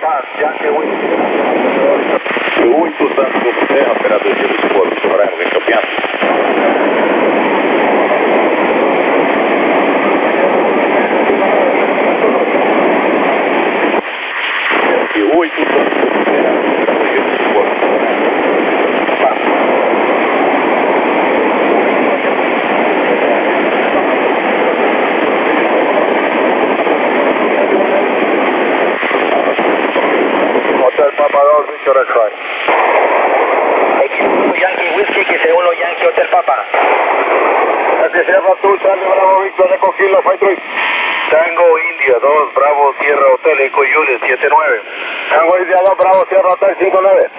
pass, Yankee Whiskey. Lui tu Tango operatore di sport, vorremmo che capiamo. Lui tu Tango operatore di sport, Hotel Papa 2, Victor X-Ray. Yankee Whiskey, que se uno Yankee Hotel Papa. Yankee Sierra 2, Charlie Bravo Victor, Eco Kilo 53. Tango India 2, Bravo Sierra Hotel, Eco Juliet 79. Tango India 2, Bravo Sierra Hotel 59.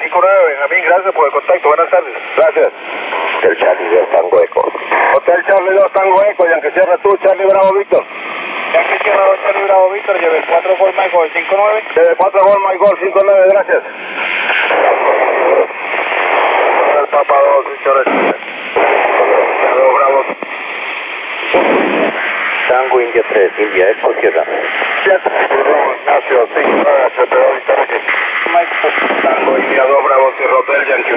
59, Benjamín, gracias por el contacto, buenas tardes. Gracias. Hotel Charlie 2, Tango Eco. Hotel Charlie 2, Tango Eco, Yankee Sierra 2, Charlie Bravo Victor. Yankee Sierra 2, Charlie Bravo Victor, lleve 4 Gol Michael 59. Lleve 4 Gol Michael 59, gracias. Hotel Papa 2, Victor X. Bravo. Tango India 3, India Eco Sierra. Ignacio, 59, CPO Victor X. Tango India 2, Bravo Sierra Hotel, Yankee.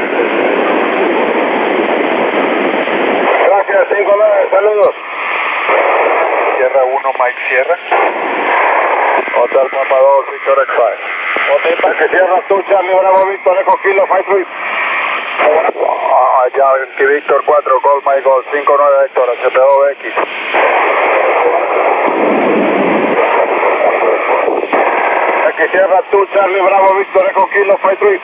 Gracias, 59, saludos. Sierra 1, Mike Sierra. Hotel Papa 2, Victor X5. Hotel Yankee Sierra 2, Charlie Bravo Victor, Eco Kilo 53. Yankee Victor 4, Gol Michael 59, Héctor, CPO X. Yankee Sierra 2, Charlie Bravo Victor, Eco Kilo 53.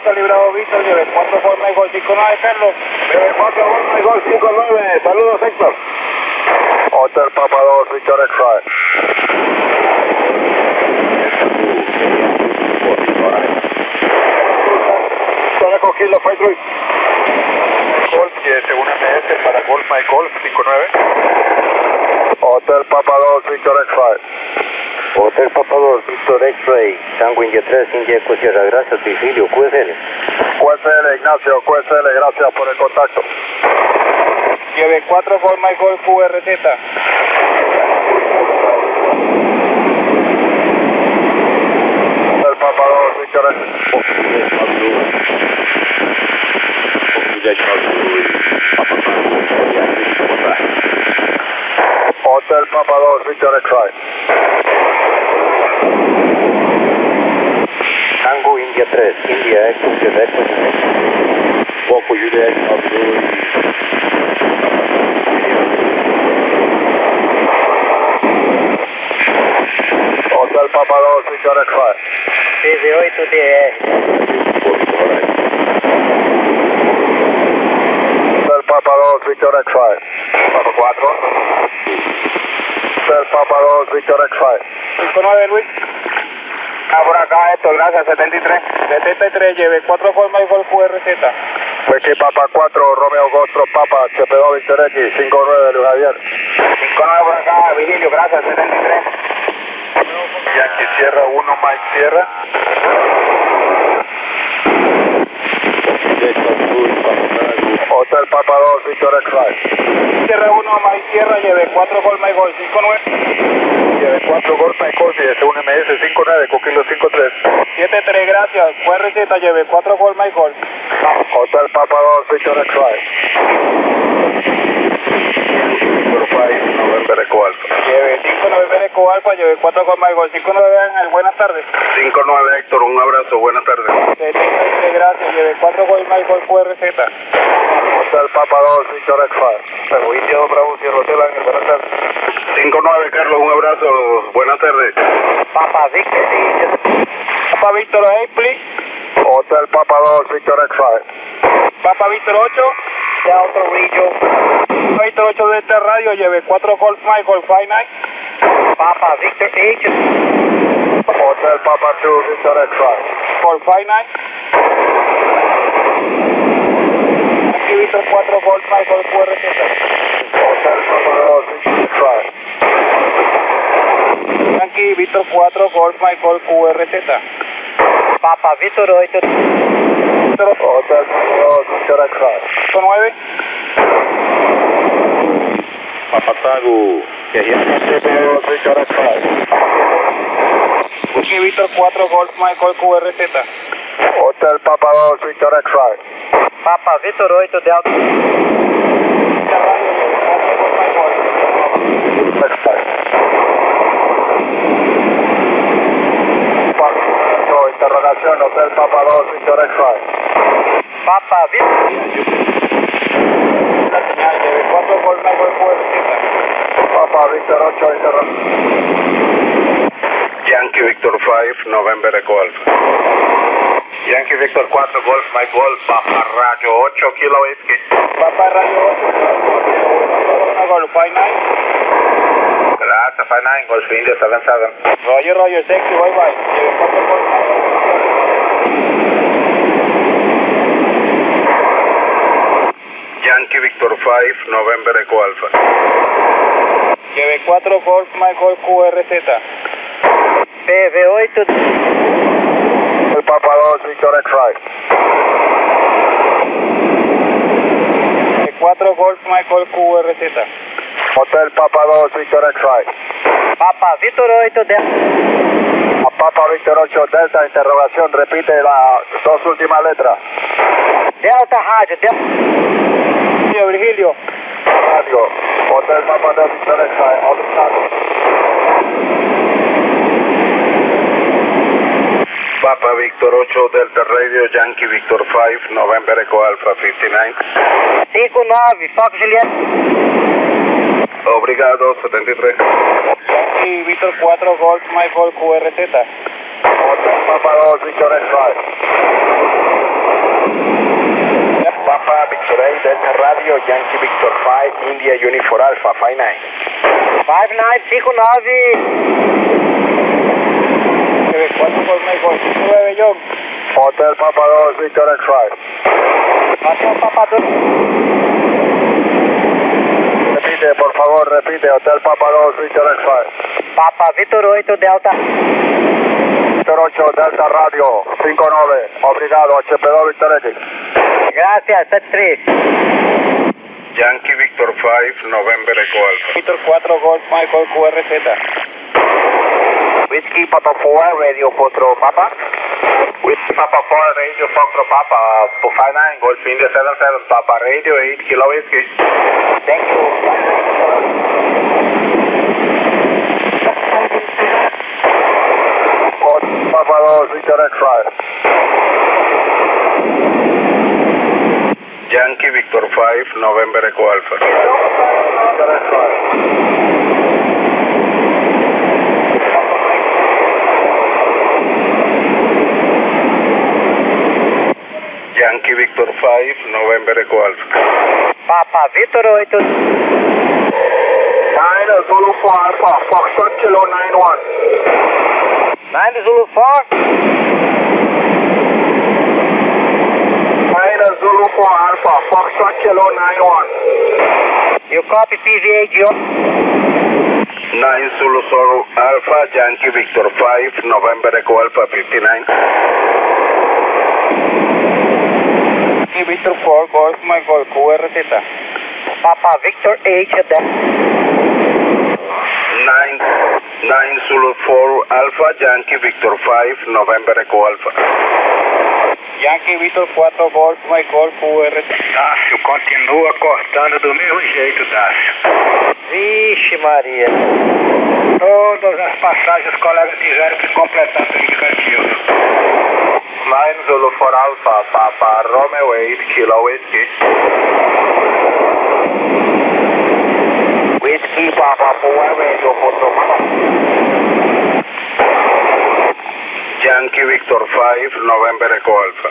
Charlie Bravo Victor, lleve 4 Gol Michael 59, Carlos. Lleve 4 Gol Michael 59, saludos Héctor. Hotel Papa 2, Victor X5. Eco Kilo 53. Golf, según MS para Golf My Golf 59. Hotel Papa 2, Victor X5. Hotel Papa 2, Victor X-Ray, Tango India 3, India Eco Sierra, gracias, Virgilio, QSL. QSL, Ignacio, QSL, gracias por el contacto. Lleve 4 Gol My Golf QRZ. Hotel Papa 2, Victor X. Hotel Papa 2, Victor X5. Tango India 3, India Eco Sierra, Eco Sierra. Poco Juliet, Hotel Papa 2, Victor X5. Desde 8 DR. Hotel Papa 2, Victor X5. Papa 4. Hotel Papa 2, Victor X5. 59, Luis. Por acá, Héctor, gracias, 73. 73, lleve 4 Gol My Golf QRZ. Wiki Papa 4, Romeo Gostro Papa, CP2 Victor X, 59, Luis Javier. 59 por acá, Virgilio, gracias, 73. Yankee Sierra 1, Mike Sierra. Hotel Papa 2, Victor X5. Sierra 1, Mike Sierra, lleve 4 Gol My Golf 59. Lleve 4 Golf My Golf y es un MS 59, Coquilo 53. 73, gracias. QRZ, lleve 4 Gol My Golf. Hotel Papa 2, Victor X5. November Eco Alfa. Lleve 59 Eco Alfa, lleve 4 Gol My Golf. 59 Ángel, buenas tardes. 59 Héctor, un abrazo, buenas tardes. 73, gracias, lleve 4 Gol My Golf QRZ. Hotel Papa 2, Victor X5. Tango India Bravo Sierra Hotel Ángel, buenas tardes. 59 Carlos, un abrazo, buenas tardes. Papa Victor, Papa Victor 8, please. Hotel Papa 2, Victor X5. Papa Victor 8, Delta Region. Victor 8 de esta radio, lleve 4 Golf My Golf 59. Papa Victor 8. Hotel Papa 2, Victor X5. Golf 59. Aquí Victor 4 Golf My Golf QRZ. Hotel Papa 2, Victor X5. Aquí Victor 4 Golf My Golf QRZ. Papa Victor 8. Hotel Papa 2, Victor X5. 9. Papa Tango, CP2, Victor X5. 4 Golf Michael QRZ. Hotel Papa 2, Victor X-Ray. Papa Victor 8 Delta. Radio lleve 4 Golf Michael. X-Ray. Interrogación, Hotel Papa 2, Victor X-Ray. Papa Victor. La señal lleve 4 Golf Michael QRZ. Papa Victor 8, interrogación. Yankee Victor 5, November Echo Alpha. Yankee Victor 4, Golf, Mike Golf, Papa Radio 8, Kilo Whiskey. Papa Radio 8, Golf 59. Gracias, 59, Golf India 77. Roger, sexy, bye bye. Lleve 4 Golf Michael. Yankee Victor 5, November Echo Alpha. Lleve 4 Golf Michael QRZ. PV8. El Papa 2, Victor X-Ray. 4 Golf Michael QRZ. Hotel Papa 2, Victor X-Ray. Papa Victor 8 Delta. Papa Victor 8, Delta, interrogación, repite las dos últimas letras. Delta Radio, Delta. Virgilio. Radio, Hotel Papa 2, Victor X-Ray, Papa Victor 8, Delta Radio, Yankee Victor 5, November Echo Alpha 59. 59, Fox Juliet. Obrigado, 73. Yankee Victor 4 Golf Michael QRZ. Hotel Papa 2, Victor X-Ray. Papa Victor 8, Delta Radio, Yankee Victor 5, India Unifor Alpha 59. 59, 59. 4 Golf Michael 9 John. Hotel Papa 2, Victor X-Ray. Hotel Papa 2. Repite, por favor, repite. Hotel Papa 2, Victor X-Ray. Papa Victor 8 Delta. Victor 8, Delta Radio, 59. Obrigado, HP2 Victor X. Gracias, 73. Yankee Victor 5, November Echo Alpha. Victor 4 Golf Michael QRZ. Whiskey Papa 4, Radio 4 Papa. Whiskey Papa 4, Radio 4 Papa, 59, Golf India 77, Papa Radio 8, Kilo Whiskey. Thank you. Papa 2, Victor X-Ray. Yankee Victor 5, November Echo Alpha. Victor X-Ray. Yankee Victor 5, November Echo Alpha. Papa Victor 8. 9 Zulu 4 Alpha, Foxtrot Kilo 91. 9 Zulu 4. 9 Zulu 4 Alpha, Foxtrot Kilo 91. You copy PVA, Gio. 9 Zulu Zulu Alpha, Yankee Victor 5, November Echo Alpha 59. Victor 4 Golf Michael QRZ. Papa Victor 8 Delta. 9 Zulu 4 Alpha, Yankee Victor 5, November Echo Alpha. Yankee Victor 4 Golf Michael QRZ. Dácio, continua cortando do mesmo jeito, Dácio. Vixe Maria. Todas as passagens os colegas tiveram que completar o indicativo. 9 Zulu 4 Alpha, Papa Romeo 8, Kilo Whiskey. Whiskey Papa 4, Radio 4 Papa. Yankee Victor 5, November Echo Alpha.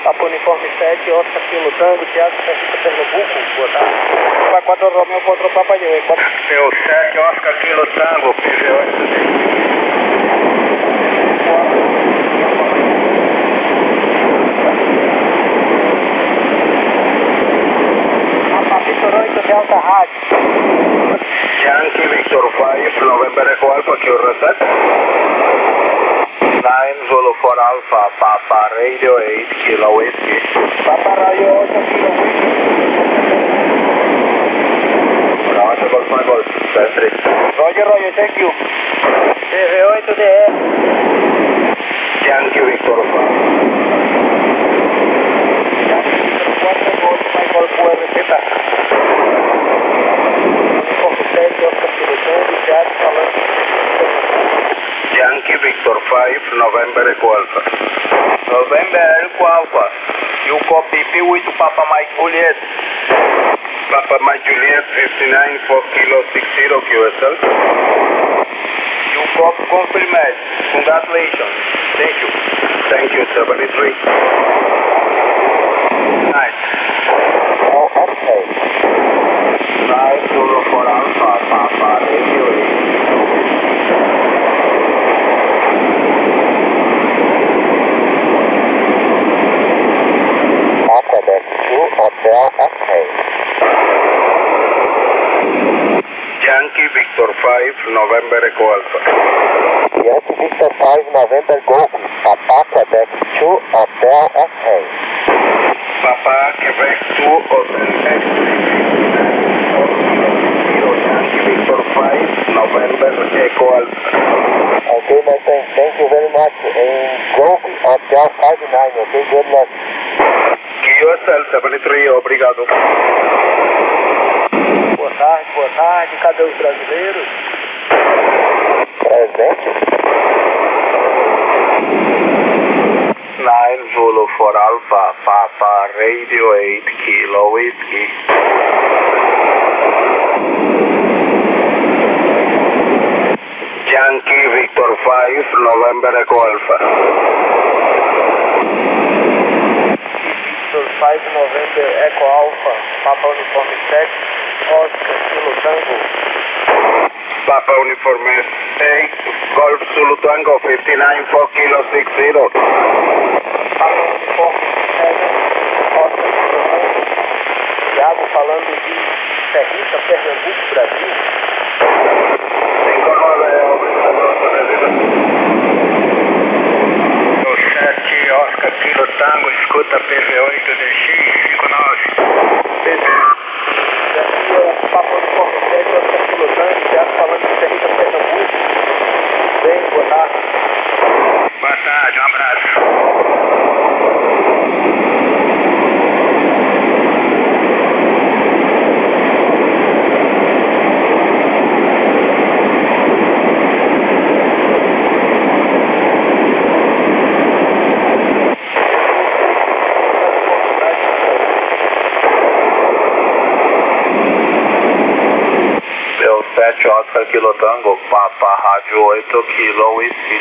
Papa Uniforme 7, Oscar Kilo Tango, Teatro Sérgio Pernambuco. Boa tarde. Papa 4 Romeo 4 Papa Lleve 4. Seu 7, Oscar Kilo Tango, PV8. Delta Rádio. Yankee Victor 5, November Echo Alpha, QRZ. 9 Zulu 4 Alpha, Papa Radio 8, Kilo Whiskey. Papa Radio 8, Kilo Whiskey. Roger, Golf Mike Golf, 73. Roger, Roger, thank you. TV8DR. Yankee Victor 5. 4 Golf Mike Golf URZ. Confidente, Oscar Kilo Tango, Thiago falando. Yankee Victor 5, November Echo Alpha. November Echo Alpha. You copy P8 Papa Mike Juliet. Papa Mike Juliet 59 for Kilo 60 QSL. You copy confirmed. Congratulations. Thank you. Thank you, 73. Nice. Oh, okay. 9 Zulu for Alpha, Papa Radio 8. Quebec 2 Hotel X-Ray. Yankee Victor 5, November Echo Alpha. Yankee Victor 5 November Golf, Papa Quebec 2 Hotel X-Ray. Papa Quebec 2, Hotel X-Ray. Yankee Victor 5, November Echo Alpha. Okay, my friend, thank you very much. In Golf Hotel 59, okay, good luck. QSL 73, obrigado. Boa tarde. Cadê os brasileiros? Presente. 9 Zulu for Alpha, Papa Radio 8 Kilo Whiskey. Yankee Victor 5, November Echo Alpha. Victor 5 November Echo Alpha, Papa Uniforme 7, Oscar Kilo Tango. Papa Uniforme 8, Golf Zulu Tango 59 for Kilo 60. Papa Uniforme 7, Oscar Kilo Tango. Thiago falando de Serrita, Pernambuco, Brasil. 59, obrigado. O 7 Oscar Kilo Tango, escuta PV8DX 59. Aqui é o Papa Uniforme 7, Oscar Kilo Tango, Thiago falando de Serrita, Pernambuco. Bem, boa tarde. Boa tarde, um abraço. Deu 7 Oscar Kilo Tango, Papa Rádio 8 Kilo Whiskey.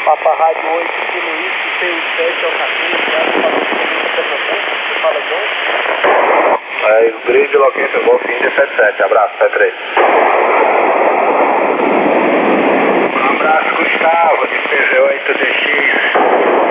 Papa Rádio 8 Kilo Whisky, P7 ao 14, Thiago falando de Serrita, Pernambuco. Você fala de onde? Grid Location Golf India 77. Abraço, P3. Um abraço, Gustavo, de PV8DX.